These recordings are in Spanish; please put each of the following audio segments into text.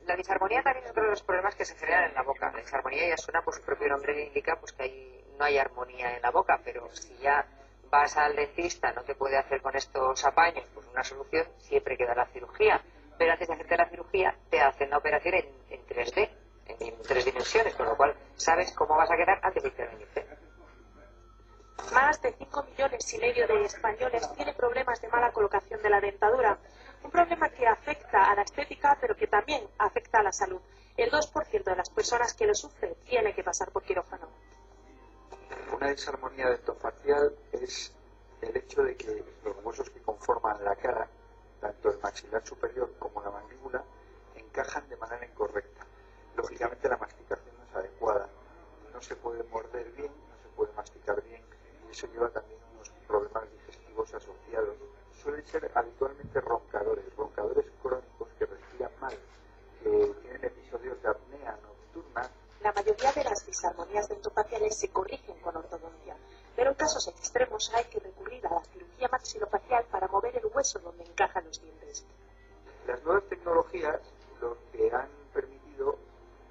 La disarmonía también es otro de los problemas que se generan en la boca. La disarmonía ya suena, por su propio nombre le indica pues que no hay armonía en la boca, pero si ya vas al dentista, no te puede hacer con estos apaños, pues una solución siempre queda la cirugía. Pero antes de hacerte la cirugía, te hacen la operación en 3D, en 3 dimensiones, con lo cual sabes cómo vas a quedar antes de intervenirte. Más de 5,5 millones de españoles tienen problemas de mala colocación de la dentadura. Un problema que afecta a la estética, pero que también afecta a la salud. El 2% de las personas que lo sufren tiene que pasar por quirófano. Una disarmonía dentofacial es el hecho de que los huesos que conforman la cara, tanto el maxilar superior como la mandíbula, encajan de manera incorrecta. Lógicamente la masticación no es adecuada, no se puede morder bien, no se puede masticar bien, y eso lleva también unos problemas digestivos asociados. Suelen ser habitualmente roncadores crónicos que respiran mal, que tienen episodios de apnea nocturna. La mayoría de las disarmonías dentofaciales se corrigen con ortodoncia, pero en casos extremos hay que recurrir a la cirugía maxilofacial para mover el hueso donde encajan los dientes. Las nuevas tecnologías lo que han permitido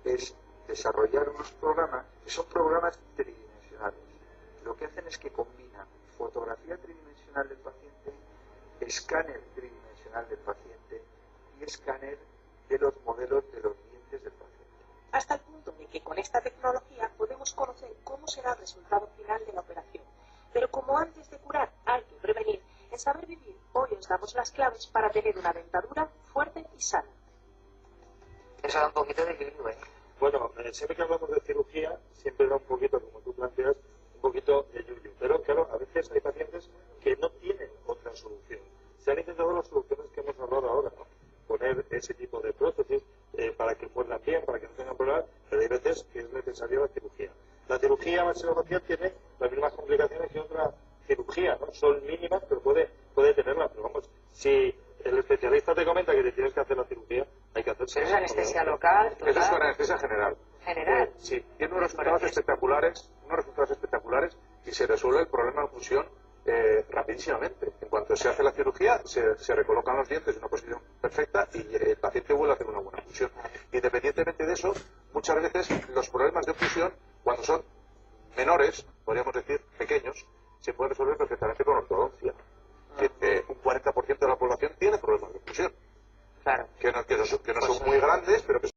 es desarrollar unos programas que son programas tridimensionales. Lo que hacen es que combinan fotografía tridimensional del paciente, escáner tridimensional del paciente y escáner de los modelos de los dientes del paciente. Hasta el punto de que con esta tecnología podemos conocer cómo será el resultado final de la operación. Pero como antes de curar hay que prevenir, en Saber Vivir hoy os damos las claves para tener una dentadura fuerte y sana. Eso da un poquito de equilibrio, ¿eh? Bueno, siempre que hablamos de cirugía, siempre da un poquito, como tú planteas, un poquito de yuyu. Pero claro, a veces hay pacientes que no tienen otra solución. Se han intentado las soluciones que hemos hablado ahora, ¿no? Poner ese tipo de prótesis para que muerdan bien, para que no tengan problemas, pero hay veces que es necesaria la cirugía. La cirugía maxilofacial tiene las mismas complicaciones que otra cirugía, ¿no? Son mínimas, pero puede tenerlas. Pero vamos, si el especialista te comenta que te tienes que hacer la cirugía, hay que hacerse. Pero es anestesia local, total. Eso es con anestesia general. General. Sí, tiene unos resultados espectaculares y se resuelve el problema de oclusión rapidísimamente. En cuanto se hace la cirugía, se recolocan los dientes en una posición perfecta y el paciente vuelve a hacer una buena oclusión. Independientemente de eso, muchas veces los problemas de oclusión, cuando son menores, podríamos decir pequeños, se pueden resolver perfectamente con ortodoncia. Un 40% de la población tiene problemas de oclusión. Claro. Que no son muy grandes, pero que